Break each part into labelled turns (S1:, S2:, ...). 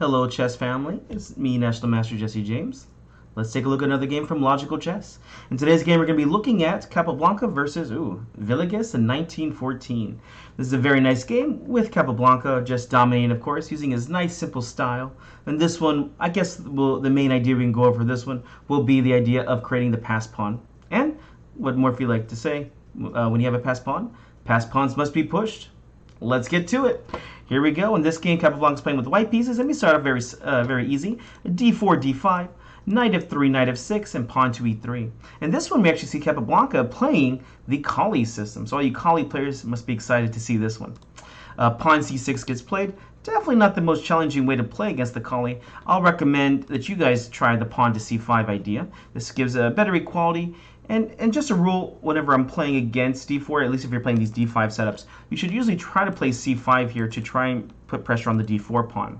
S1: Hello, chess family. It's me, National Master Jesse James. Let's take a look at another game from Logical Chess. In today's game, we're going to be looking at Capablanca versus Villegas in 1914. This is a very nice game with Capablanca just dominating, of course, using his nice, simple style. And this one, I guess the main idea we can go over for this one will be the idea of creating the pass pawn. And what Morphy like to say, when you have a pass pawns must be pushed. Let's get to it. Here we go. In this game, Capablanca is playing with white pieces. Let me start off very easy. D4, D5, knight f3, knight f6, and pawn to e3. And this one, we actually see Capablanca playing the Colle system. So all you Colle players must be excited to see this one. Pawn c6 gets played. Definitely not the most challenging way to play against the Colle. I'll recommend that you guys try the pawn to c5 idea. This gives a better equality. And just a rule, whenever I'm playing against d4, at least if you're playing these d5 setups, you should usually try to play c5 here to try and put pressure on the d4 pawn.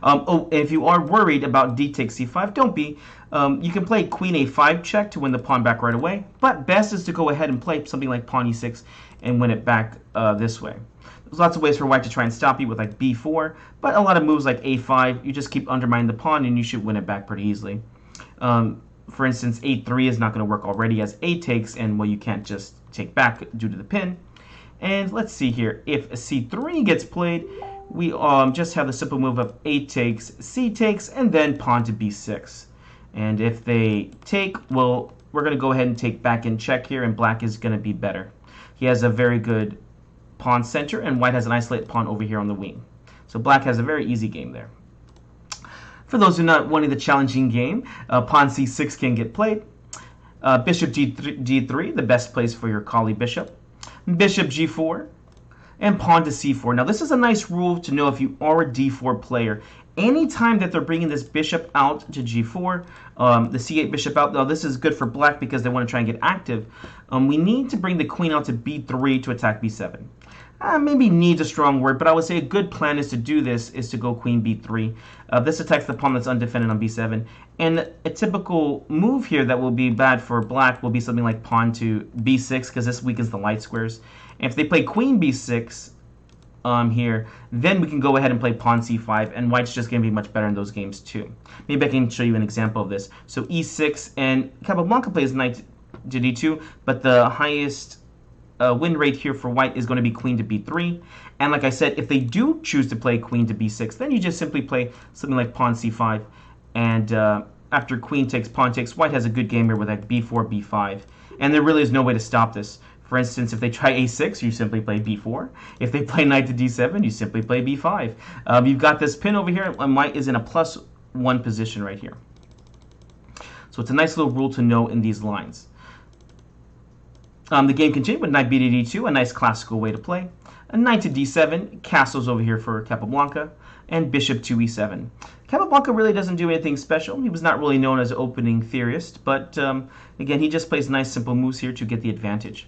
S1: And if you are worried about d takes c5, don't be. You can play queen a5 check to win the pawn back right away, but best is to go ahead and play something like pawn e6 and win it back this way. There's lots of ways for white to try and stop you with like b4, but a lot of moves like a5, you just keep undermining the pawn and you should win it back pretty easily. For instance, a3 is not going to work already as a takes, and well, you can't just take back due to the pin. And let's see here. If c3 gets played, we just have the simple move of a takes, c takes, and then pawn to b6. And if they take, well, we're going to go ahead and take back in check here, and black is going to be better. He has a very good pawn center, and white has an isolated pawn over here on the wing. So black has a very easy game there. For those who are not wanting the challenging game, pawn c6 can get played. Bishop g3, the best place for your Colle bishop. Bishop g4, and pawn to c4. Now this is a nice rule to know if you are a d4 player. Anytime that they're bringing this bishop out to g4, the c8 bishop out, now this is good for black because they want to try and get active. We need to bring the queen out to b3 to attack b7. Maybe needs a strong word, but I would say a good plan is to do this is to go queen b3. This attacks the pawn that's undefended on b7. And a typical move here that will be bad for black will be something like pawn to b6 because this weakens the light squares. And if they play queen b6 here, then we can go ahead and play pawn c5, and white's just going to be much better in those games too. Maybe I can show you an example of this. So e6, and Capablanca plays knight to d2, but the highest win rate here for white is going to be queen to b3. And like I said, if they do choose to play queen to b6, then you just simply play something like pawn c5. And after queen takes, pawn takes, white has a good game here with like b4, b5. And there really is no way to stop this. For instance, if they try a6, you simply play b4. If they play knight to d7, you simply play b5. You've got this pin over here, and white is in a +1 position right here. So it's a nice little rule to know in these lines. The game continued with knight b to d2, a nice classical way to play. A knight to d7, castles over here for Capablanca, and bishop to e7. Capablanca really doesn't do anything special. He was not really known as an opening theorist, but again, he just plays nice simple moves here to get the advantage.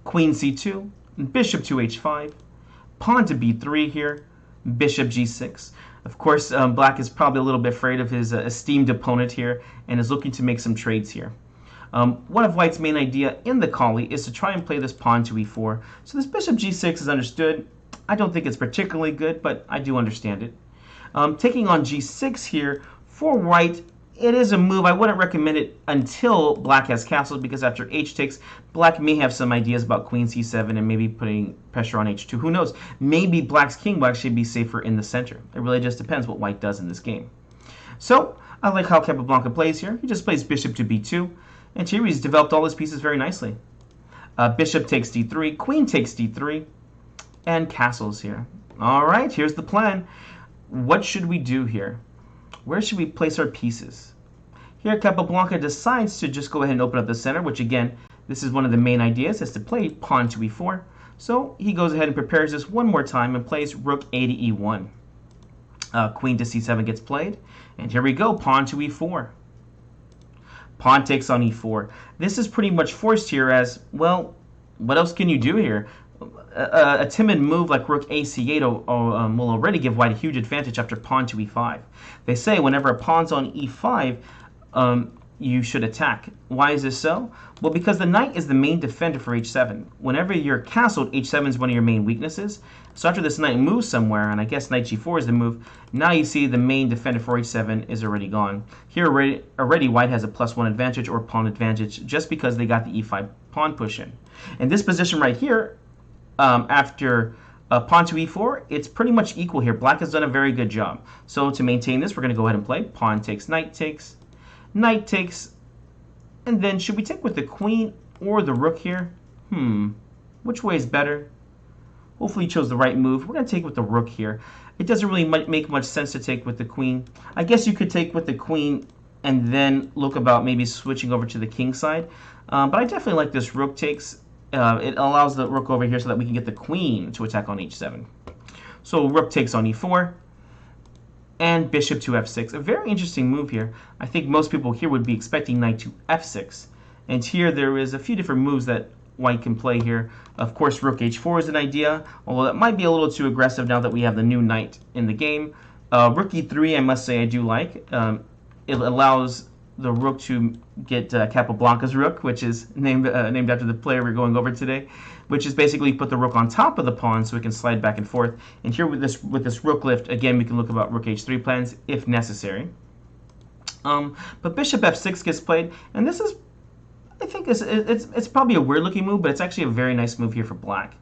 S1: Queen c2, bishop to h5, pawn to b3 here, bishop g6. Of course, black is probably a little bit afraid of his esteemed opponent here and is looking to make some trades here. One of white's main idea in the Colle is to try and play this pawn to e4. So this bishop g6 is understood. I don't think it's particularly good, but I do understand it. Taking on g6 here, for white, it is a move. I wouldn't recommend it until black has castled, because after h takes, black may have some ideas about queen c7 and maybe putting pressure on h2. Who knows? Maybe black's king will actually be safer in the center. It really just depends what white does in this game. So I like how Capablanca plays here. He just plays bishop to b2. And here he's developed all his pieces very nicely. Bishop takes d3, queen takes d3, and castles here. All right, here's the plan. What should we do here? Where should we place our pieces? Here, Capablanca decides to just go ahead and open up the center, which again, this is one of the main ideas, is to play pawn to e4. So he goes ahead and prepares this one more time and plays rook a to e1. Queen to c7 gets played, and here we go, pawn to e4. Pawn takes on e4. This is pretty much forced here as, well, what else can you do here? A timid move like rook a c8 will already give white a huge advantage after pawn to e5. They say whenever a pawn's on e5, you should attack. Why is this so? Well, because the knight is the main defender for h7. Whenever you're castled, h7 is one of your main weaknesses. So after this knight moves somewhere, and I guess knight g4 is the move, now you see the main defender for h7 is already gone. Here already white has a +1 advantage or pawn advantage just because they got the e5 pawn push in. In this position right here, after pawn to e4, it's pretty much equal here. Black has done a very good job. So to maintain this, we're going to go ahead and play pawn takes, knight takes, and then should we take with the queen or the rook here? Which way is better? Hopefully you chose the right move. We're going to take with the rook here. It doesn't really make much sense to take with the queen. I guess you could take with the queen and then look about maybe switching over to the king side. But I definitely like this rook takes. It allows the rook over here so that we can get the queen to attack on h7. So rook takes on e4 and bishop to f6. A very interesting move here. I think most people here would be expecting knight to f6. And here there is a few different moves that white can play here. Of course, rook h4 is an idea, although that might be a little too aggressive now that we have the new knight in the game. Rook e3, I must say I do like. It allows the rook to get Capablanca's rook, which is named after the player we're going over today, which is basically put the rook on top of the pawn so it can slide back and forth. And here with this rook lift, again, we can look about rook h3 plans if necessary. But bishop f6 gets played, and this is, I think it's probably a weird looking move, but it's actually a very nice move here for black.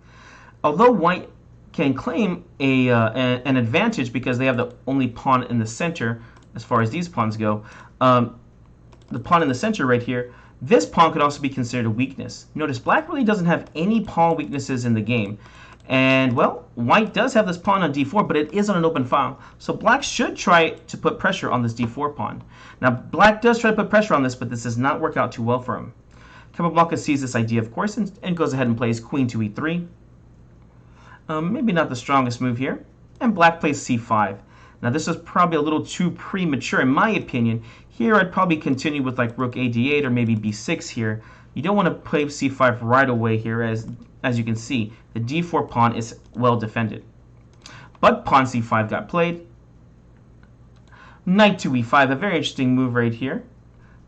S1: Although white can claim an advantage because they have the only pawn in the center as far as these pawns go, the pawn in the center right here, this pawn could also be considered a weakness. Notice black really doesn't have any pawn weaknesses in the game. And, well, white does have this pawn on d4, but it is on an open file. So black should try to put pressure on this d4 pawn. Now, black does try to put pressure on this, but this does not work out too well for him. Capablanca sees this idea, of course, and goes ahead and plays queen to e3. Maybe not the strongest move here. And black plays c5. Now, this is probably a little too premature, in my opinion. Here, I'd probably continue with like rook a d8 or maybe b6 here. You don't want to play c5 right away here, as you can see. The d4 pawn is well defended. But pawn c5 got played. Knight to e5, a very interesting move right here.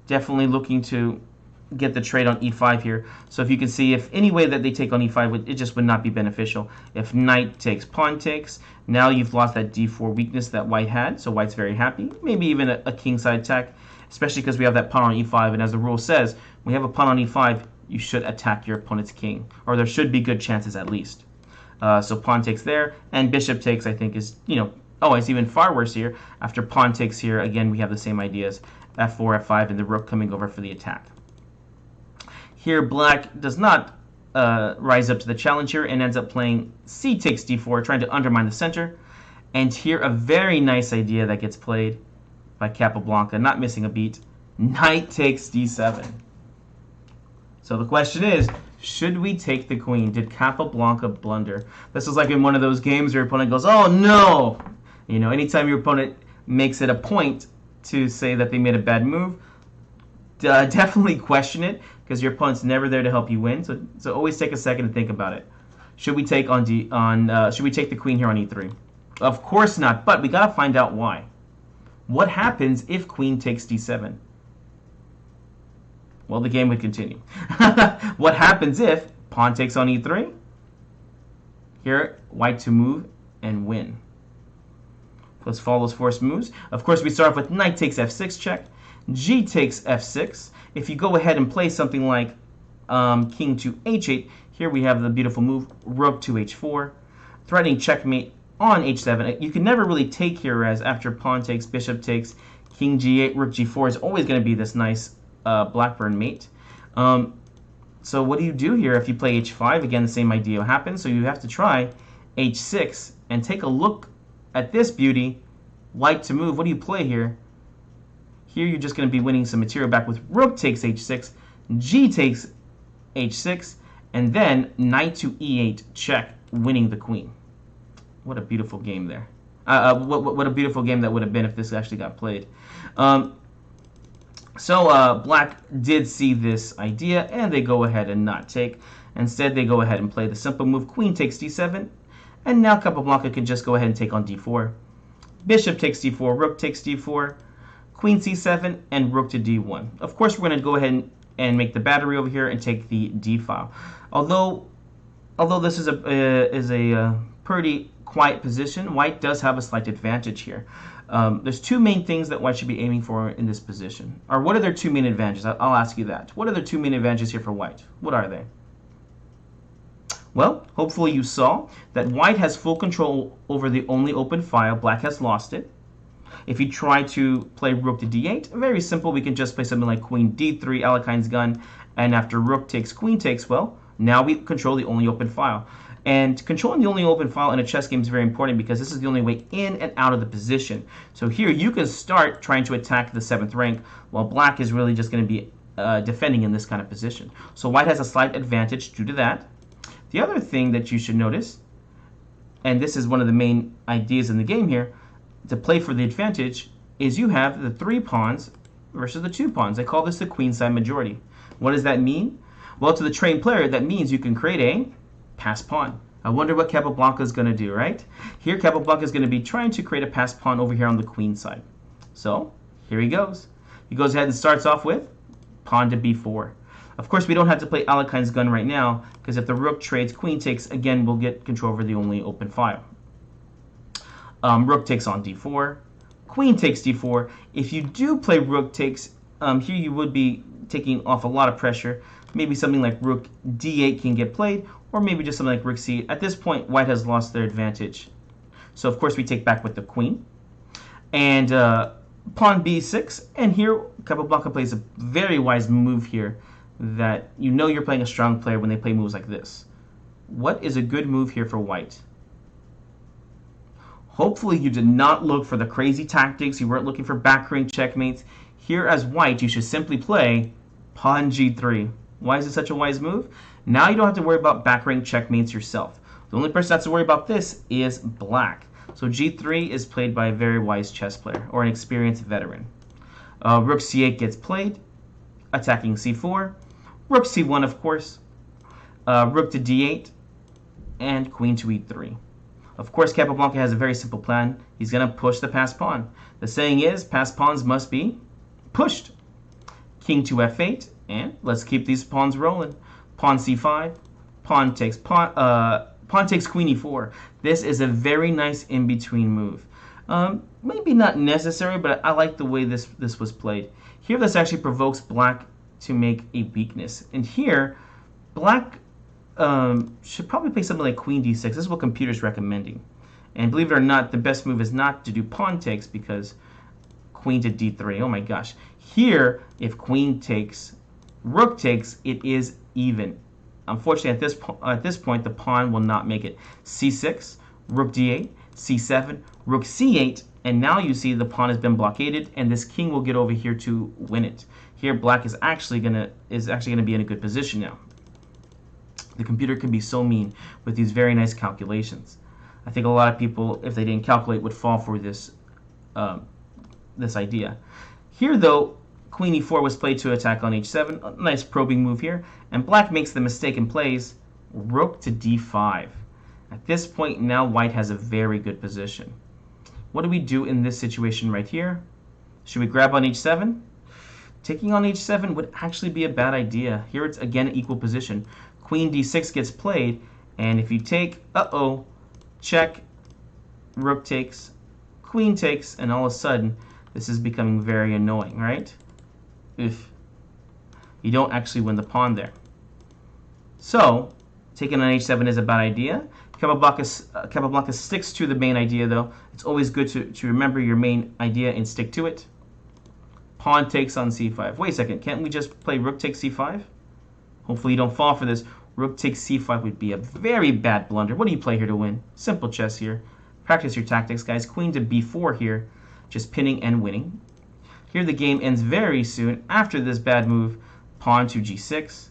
S1: Definitely looking to get the trade on e5 here. So if you can see, if any way that they take on e5, it just would not be beneficial. If knight takes, pawn takes, now you've lost that d4 weakness that white had, so white's very happy. Maybe even a kingside attack, especially because we have that pawn on e5, and as the rule says, when you have a pawn on e5, you should attack your opponent's king, or there should be good chances at least. So pawn takes there, and bishop takes, I think, is, oh, it's even far worse here. After pawn takes here, again, we have the same ideas, f4, f5, and the rook coming over for the attack. Here, black does not rise up to the challenge here and ends up playing c takes d4, trying to undermine the center. And here, a very nice idea that gets played by Capablanca, not missing a beat. Knight takes d7. So the question is, should we take the queen? Did Capablanca blunder? This is like in one of those games where your opponent goes, oh no! Anytime your opponent makes it a point to say that they made a bad move, definitely question it, because your opponent's never there to help you win. So always take a second to think about it. Should we take should we take the queen here on e3? Of course not, but we gotta find out why. What happens if queen takes d7? Well, the game would continue. What happens if pawn takes on e3? Here, white to move and win. Let's follow those forced moves. Of course, we start off with knight takes f6 check. G takes f6. If you go ahead and play something like king to h8, here we have the beautiful move rook to h4, threatening checkmate on h7. You can never really take here, as after pawn takes, bishop takes, king g8, rook g4 is always going to be this nice Blackburn mate. So what do you do here if you play h5? Again, the same idea happens. So you have to try h6 and take a look at this beauty. White to move. What do you play here? Here you're just going to be winning some material back with rook takes h6, g takes h6, and then knight to e8 check, winning the queen. What a beautiful game there. What a beautiful game that would have been if this actually got played. So black did see this idea, and they go ahead and not take. Instead, they go ahead and play the simple move queen takes d7, and now Capablanca can just go ahead and take on d4. Bishop takes d4, rook takes d4, queen c7, and rook to d1. Of course, we're going to go ahead and make the battery over here and take the d file. Although this is a pretty quiet position, white does have a slight advantage here. There's two main things that white should be aiming for in this position. Or what are their two main advantages? I'll ask you that. What are their two main advantages here for white? What are they? Well, hopefully you saw that white has full control over the only open file. Black has lost it. If you try to play rook to d8, very simple. We can just play something like queen d3, Alekhine's gun, and after rook takes, queen takes, well, now we control the only open file. And controlling the only open file in a chess game is very important because this is the only way in and out of the position. So here you can start trying to attack the 7th rank, while black is really just going to be defending in this kind of position. So white has a slight advantage due to that. The other thing that you should notice, and this is one of the main ideas in the game here, to play for the advantage, is you have the 3 pawns versus the 2 pawns. I call this the queenside majority. What does that mean? Well, to the trained player, that means you can create a pass pawn. I wonder what Capablanca is going to do, right? Here, Capablanca is going to be trying to create a pass pawn over here on the queen side. So, here he goes. He goes ahead and starts off with pawn to b4. Of course, we don't have to play Alekhine's gun right now, because if the rook trades, queen takes, again, we'll get control over the only open file. Rook takes on d4. Queen takes d4. If you do play rook takes, here you would be taking off a lot of pressure. Maybe something like rook d8 can get played, or maybe just something like rook c8. At this point, white has lost their advantage. So, of course, we take back with the queen. And pawn b6. And here, Capablanca plays a very wise move here that you know you're playing a strong player when they play moves like this. What is a good move here for white? Hopefully you did not look for the crazy tactics. You weren't looking for back ring checkmates. Here as white, you should simply play pawn g3. Why is it such a wise move? Now you don't have to worry about back ring checkmates yourself. The only person that has to worry about this is black. So g3 is played by a very wise chess player or an experienced veteran. Rook c8 gets played, attacking c4. Rook c1, of course. Rook to d8, and queen to e3. Of course, Capablanca has a very simple plan. He's going to push the pass pawn. The saying is, pass pawns must be pushed. King to f8, and let's keep these pawns rolling. Pawn c5, pawn takes queen e4. This is a very nice in-between move. Maybe not necessary, but I like the way this was played. Here, this actually provokes black to make a weakness. And here, black should probably play something like queen d6. This is what computers recommending. And believe it or not, the best move is not to do pawn takes because queen to d3. Oh my gosh. Here, if queen takes, rook takes, it is even. Unfortunately, at this point, the pawn will not make it. c6, rook d8, c7, rook c8, and now you see the pawn has been blockaded, and this king will get over here to win it. Here, black is actually gonna be in a good position now. The computer can be so mean with these very nice calculations. I think a lot of people, if they didn't calculate, would fall for this this idea. Here, though, queen e4 was played to attack on h7. A nice probing move here. And black makes the mistake and plays rook to d5. At this point, now white has a very good position. What do we do in this situation right here? Should we grab on h7? Taking on h7 would actually be a bad idea. Here it's again an equal position. Queen d6 gets played, and if you take, check, rook takes, queen takes, and all of a sudden, this is becoming very annoying, right? If you don't actually win the pawn there. So, taking on h7 is a bad idea. Capablanca sticks to the main idea, though. It's always good to remember your main idea and stick to it. Pawn takes on c5. Wait a second, can't we just play rook takes c5? Hopefully you don't fall for this. Rook takes c5 would be a very bad blunder. What do you play here to win? Simple chess here. Practice your tactics, guys. Queen to b4 here, just pinning and winning. Here the game ends very soon. After this bad move, pawn to g6.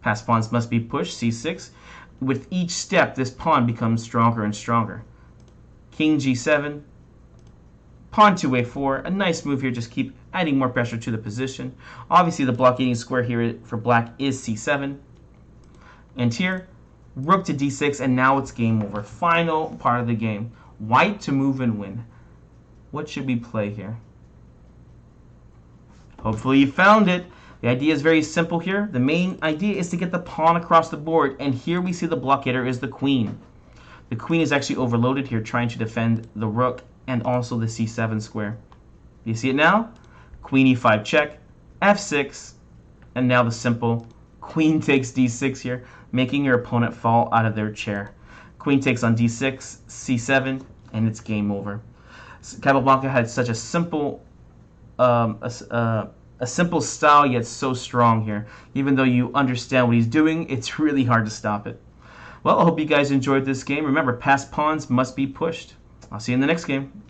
S1: Pass pawns must be pushed, c6. With each step, this pawn becomes stronger and stronger. King g7. Pawn to a4. A nice move here, just keep adding more pressure to the position. Obviously, the blockading square here for black is c7. And here, rook to d6, and now it's game over. Final part of the game. White to move and win. What should we play here? Hopefully you found it. The idea is very simple here. The main idea is to get the pawn across the board, and here we see the blockator is the queen. The queen is actually overloaded here, trying to defend the rook and also the c7 square. You see it now? Queen e5 check, f6, and now the simple queen takes d6 here, making your opponent fall out of their chair. Queen takes on d6, c7, and it's game over. Capablanca had such a simple a simple style, yet so strong here. Even though you understand what he's doing, it's really hard to stop it. Well, I hope you guys enjoyed this game. Remember, passed pawns must be pushed. I'll see you in the next game.